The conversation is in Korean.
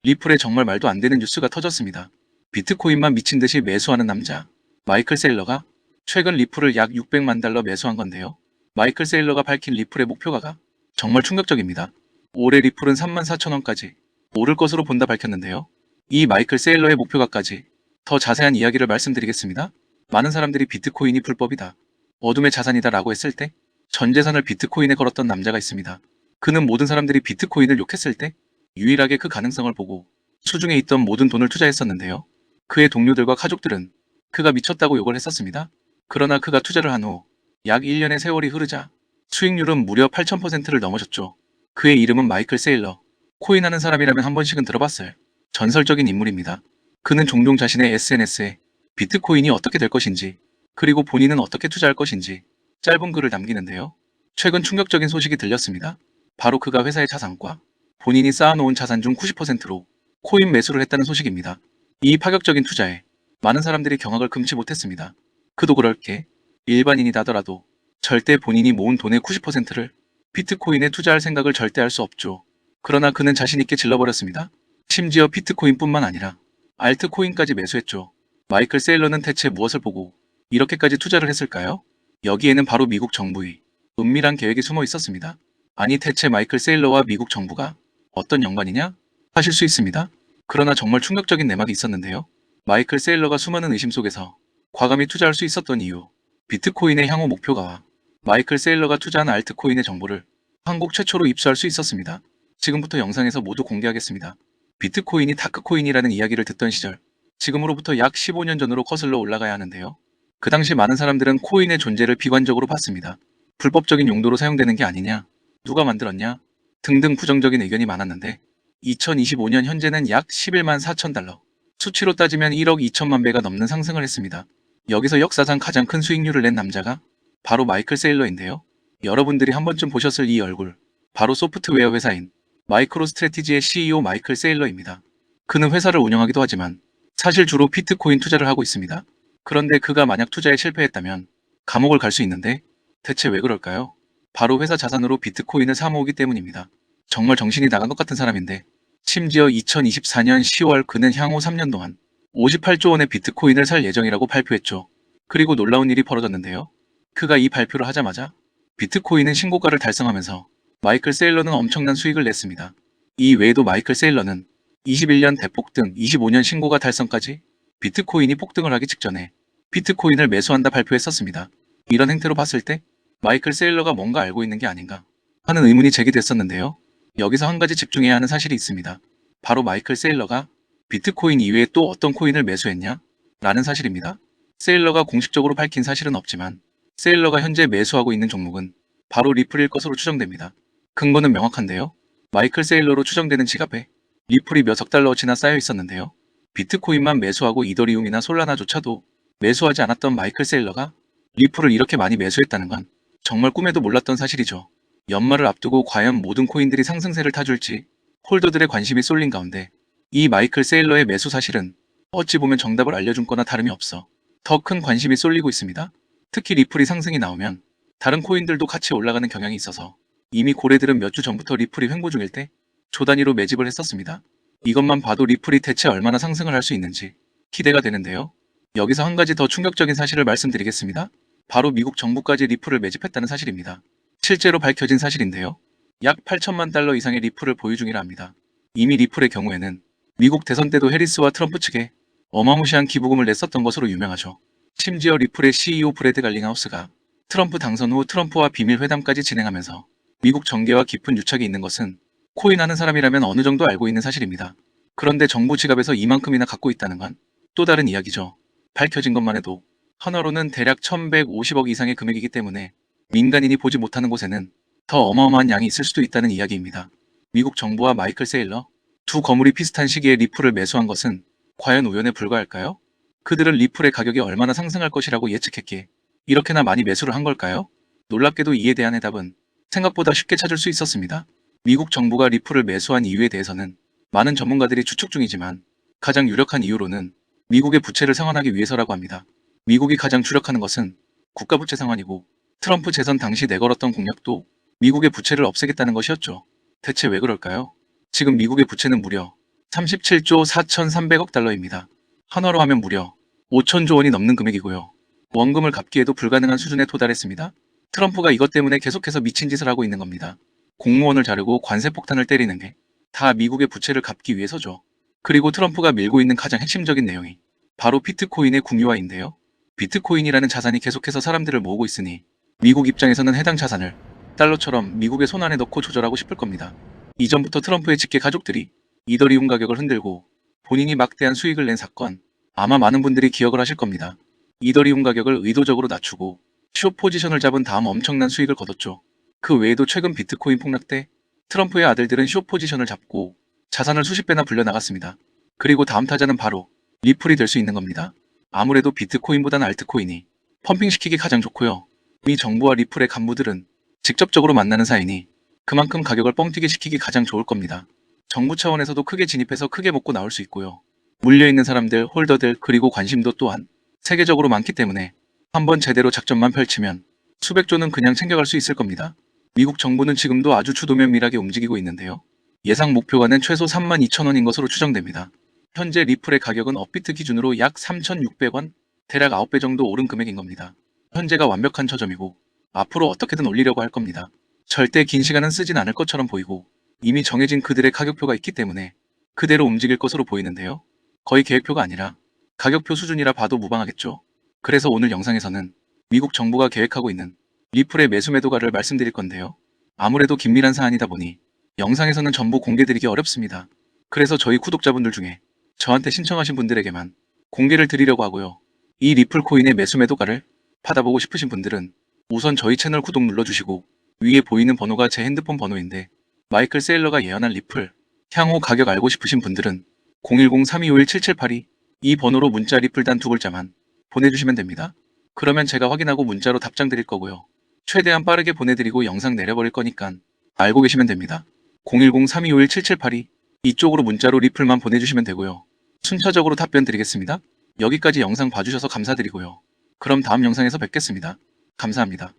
리플에 정말 말도 안 되는 뉴스가 터졌습니다. 비트코인만 미친 듯이 매수하는 남자. 마이클 세일러가 최근 리플을 약 600만 달러 매수한 건데요. 마이클 세일러가 밝힌 리플의 목표가가 정말 충격적입니다. 올해 리플은 34,000원까지 오를 것으로 본다 밝혔는데요. 이 마이클 세일러의 목표가까지 더 자세한 이야기를 말씀드리겠습니다. 많은 사람들이 비트코인이 불법이다, 어둠의 자산이다 라고 했을 때 전 재산을 비트코인에 걸었던 남자가 있습니다. 그는 모든 사람들이 비트코인을 욕했을 때 유일하게 그 가능성을 보고 수중에 있던 모든 돈을 투자했었는데요. 그의 동료들과 가족들은 그가 미쳤다고 욕을 했었습니다. 그러나 그가 투자를 한 후 약 1년의 세월이 흐르자 수익률은 무려 8000%를 넘어섰죠. 그의 이름은 마이클 세일러. 코인하는 사람이라면 한 번씩은 들어봤을 전설적인 인물입니다. 그는 종종 자신의 SNS에 비트코인이 어떻게 될 것인지, 그리고 본인은 어떻게 투자할 것인지 짧은 글을 남기는데요. 최근 충격적인 소식이 들렸습니다. 바로 그가 회사의 자산과 본인이 쌓아놓은 자산 중 90%로 코인 매수를 했다는 소식입니다. 이 파격적인 투자에 많은 사람들이 경악을 금치 못했습니다. 그도 그럴 게 일반인이라더라도 절대 본인이 모은 돈의 90%를 비트코인에 투자할 생각을 절대 할 수 없죠. 그러나 그는 자신있게 질러버렸습니다. 심지어 비트코인뿐만 아니라 알트코인까지 매수했죠. 마이클 세일러는 대체 무엇을 보고 이렇게까지 투자를 했을까요? 여기에는 바로 미국 정부의 은밀한 계획이 숨어 있었습니다. 아니, 대체 마이클 세일러와 미국 정부가 어떤 연관이냐 하실 수 있습니다. 그러나 정말 충격적인 내막이 있었는데요. 마이클 세일러가 수많은 의심 속에서 과감히 투자할 수 있었던 이유, 비트코인의 향후 목표가와 마이클 세일러가 투자한 알트코인의 정보를 한국 최초로 입수할 수 있었습니다. 지금부터 영상에서 모두 공개하겠습니다. 비트코인이 다크코인이라는 이야기를 듣던 시절, 지금으로부터 약 15년 전으로 거슬러 올라가야 하는데요. 그 당시 많은 사람들은 코인의 존재를 비관적으로 봤습니다. 불법적인 용도로 사용되는 게 아니냐, 누가 만들었냐 등등 부정적인 의견이 많았는데 2025년 현재는 약 11만 4천 달러, 수치로 따지면 1억 2천만 배가 넘는 상승을 했습니다. 여기서 역사상 가장 큰 수익률을 낸 남자가 바로 마이클 세일러인데요. 여러분들이 한 번쯤 보셨을 이 얼굴, 바로 소프트웨어 회사인 마이크로 스트래티지의 CEO 마이클 세일러입니다. 그는 회사를 운영하기도 하지만 사실 주로 비트코인 투자를 하고 있습니다. 그런데 그가 만약 투자에 실패했다면 감옥을 갈 수 있는데 대체 왜 그럴까요? 바로 회사 자산으로 비트코인을 사모으기 때문입니다. 정말 정신이 나간 것 같은 사람인데, 심지어 2024년 10월 그는 향후 3년 동안 58조 원의 비트코인을 살 예정이라고 발표했죠. 그리고 놀라운 일이 벌어졌는데요. 그가 이 발표를 하자마자 비트코인은 신고가를 달성하면서 마이클 세일러는 엄청난 수익을 냈습니다. 이 외에도 마이클 세일러는 21년 대폭등, 25년 신고가 달성까지 비트코인이 폭등을 하기 직전에 비트코인을 매수한다 발표했었습니다. 이런 행태로 봤을 때 마이클 세일러가 뭔가 알고 있는 게 아닌가 하는 의문이 제기됐었는데요. 여기서 한 가지 집중해야 하는 사실이 있습니다. 바로 마이클 세일러가 비트코인 이외에 또 어떤 코인을 매수했냐? 라는 사실입니다. 세일러가 공식적으로 밝힌 사실은 없지만 세일러가 현재 매수하고 있는 종목은 바로 리플일 것으로 추정됩니다. 근거는 명확한데요. 마이클 세일러로 추정되는 지갑에 리플이 몇억 달러어치나 쌓여 있었는데요. 비트코인만 매수하고 이더리움이나 솔라나조차도 매수하지 않았던 마이클 세일러가 리플을 이렇게 많이 매수했다는 건 정말 꿈에도 몰랐던 사실이죠. 연말을 앞두고 과연 모든 코인들이 상승세를 타줄지 홀더들의 관심이 쏠린 가운데 이 마이클 세일러의 매수 사실은 어찌 보면 정답을 알려준 거나 다름이 없어 더 큰 관심이 쏠리고 있습니다. 특히 리플이 상승이 나오면 다른 코인들도 같이 올라가는 경향이 있어서 이미 고래들은 몇 주 전부터 리플이 횡보 중일 때 조 단위로 매집을 했었습니다. 이것만 봐도 리플이 대체 얼마나 상승을 할 수 있는지 기대가 되는데요. 여기서 한 가지 더 충격적인 사실을 말씀드리겠습니다. 바로 미국 정부까지 리플을 매집했다는 사실입니다. 실제로 밝혀진 사실인데요. 약 8천만 달러 이상의 리플을 보유 중이라 합니다. 이미 리플의 경우에는 미국 대선 때도 해리스와 트럼프 측에 어마무시한 기부금을 냈었던 것으로 유명하죠. 심지어 리플의 CEO 브래드 갈링하우스가 트럼프 당선 후 트럼프와 비밀 회담까지 진행하면서 미국 정계와 깊은 유착이 있는 것은 코인하는 사람이라면 어느 정도 알고 있는 사실입니다. 그런데 정부 지갑에서 이만큼이나 갖고 있다는 건 또 다른 이야기죠. 밝혀진 것만 해도 하나로는 대략 1150억 이상의 금액이기 때문에 민간인이 보지 못하는 곳에는 더 어마어마한 양이 있을 수도 있다는 이야기입니다. 미국 정부와 마이클 세일러, 두 거물이 비슷한 시기에 리플을 매수한 것은 과연 우연에 불과할까요? 그들은 리플의 가격이 얼마나 상승할 것이라고 예측했기에 이렇게나 많이 매수를 한 걸까요? 놀랍게도 이에 대한 해답은 생각보다 쉽게 찾을 수 있었습니다. 미국 정부가 리플을 매수한 이유에 대해서는 많은 전문가들이 추측 중이지만 가장 유력한 이유로는 미국의 부채를 상환하기 위해서라고 합니다. 미국이 가장 주력하는 것은 국가부채 상환이고 트럼프 재선 당시 내걸었던 공약도 미국의 부채를 없애겠다는 것이었죠. 대체 왜 그럴까요? 지금 미국의 부채는 무려 37조 4,300억 달러입니다. 한화로 하면 무려 5천조 원이 넘는 금액이고요. 원금을 갚기에도 불가능한 수준에 도달했습니다. 트럼프가 이것 때문에 계속해서 미친 짓을 하고 있는 겁니다. 공무원을 자르고 관세 폭탄을 때리는 게 다 미국의 부채를 갚기 위해서죠. 그리고 트럼프가 밀고 있는 가장 핵심적인 내용이 바로 비트코인의 궁유화인데요. 비트코인이라는 자산이 계속해서 사람들을 모으고 있으니 미국 입장에서는 해당 자산을 달러처럼 미국의 손 안에 넣고 조절하고 싶을 겁니다. 이전부터 트럼프의 직계 가족들이 이더리움 가격을 흔들고 본인이 막대한 수익을 낸 사건, 아마 많은 분들이 기억을 하실 겁니다. 이더리움 가격을 의도적으로 낮추고 숏 포지션을 잡은 다음 엄청난 수익을 거뒀죠. 그 외에도 최근 비트코인 폭락 때 트럼프의 아들들은 숏 포지션을 잡고 자산을 수십 배나 불려나갔습니다. 그리고 다음 타자는 바로 리플이 될 수 있는 겁니다. 아무래도 비트코인보다는 알트코인이 펌핑시키기 가장 좋고요. 미 정부와 리플의 간부들은 직접적으로 만나는 사이니 그만큼 가격을 뻥튀기 시키기 가장 좋을 겁니다. 정부 차원에서도 크게 진입해서 크게 먹고 나올 수 있고요. 물려있는 사람들, 홀더들, 그리고 관심도 또한 세계적으로 많기 때문에 한번 제대로 작전만 펼치면 수백조는 그냥 챙겨갈 수 있을 겁니다. 미국 정부는 지금도 아주 주도면밀하게 움직이고 있는데요. 예상 목표가는 최소 32,000원인 것으로 추정됩니다. 현재 리플의 가격은 업비트 기준으로 약 3,600원, 대략 9배 정도 오른 금액인 겁니다. 현재가 완벽한 저점이고 앞으로 어떻게든 올리려고 할 겁니다. 절대 긴 시간은 쓰진 않을 것처럼 보이고 이미 정해진 그들의 가격표가 있기 때문에 그대로 움직일 것으로 보이는데요. 거의 계획표가 아니라 가격표 수준이라 봐도 무방하겠죠. 그래서 오늘 영상에서는 미국 정부가 계획하고 있는 리플의 매수 매도가를 말씀드릴 건데요. 아무래도 긴밀한 사안이다 보니 영상에서는 전부 공개드리기 어렵습니다. 그래서 저희 구독자분들 중에 저한테 신청하신 분들에게만 공개를 드리려고 하고요. 이 리플 코인의 매수 매도가를 받아보고 싶으신 분들은 우선 저희 채널 구독 눌러주시고 위에 보이는 번호가 제 핸드폰 번호인데 마이클 세일러가 예언한 리플 향후 가격 알고 싶으신 분들은 010-3251-7782 이 번호로 문자 리플 단 두 글자만 보내주시면 됩니다. 그러면 제가 확인하고 문자로 답장 드릴 거고요. 최대한 빠르게 보내드리고 영상 내려버릴 거니까 알고 계시면 됩니다. 010-3251-7782 이쪽으로 문자로 리플만 보내주시면 되고요. 순차적으로 답변 드리겠습니다. 여기까지 영상 봐주셔서 감사드리고요. 그럼 다음 영상에서 뵙겠습니다. 감사합니다.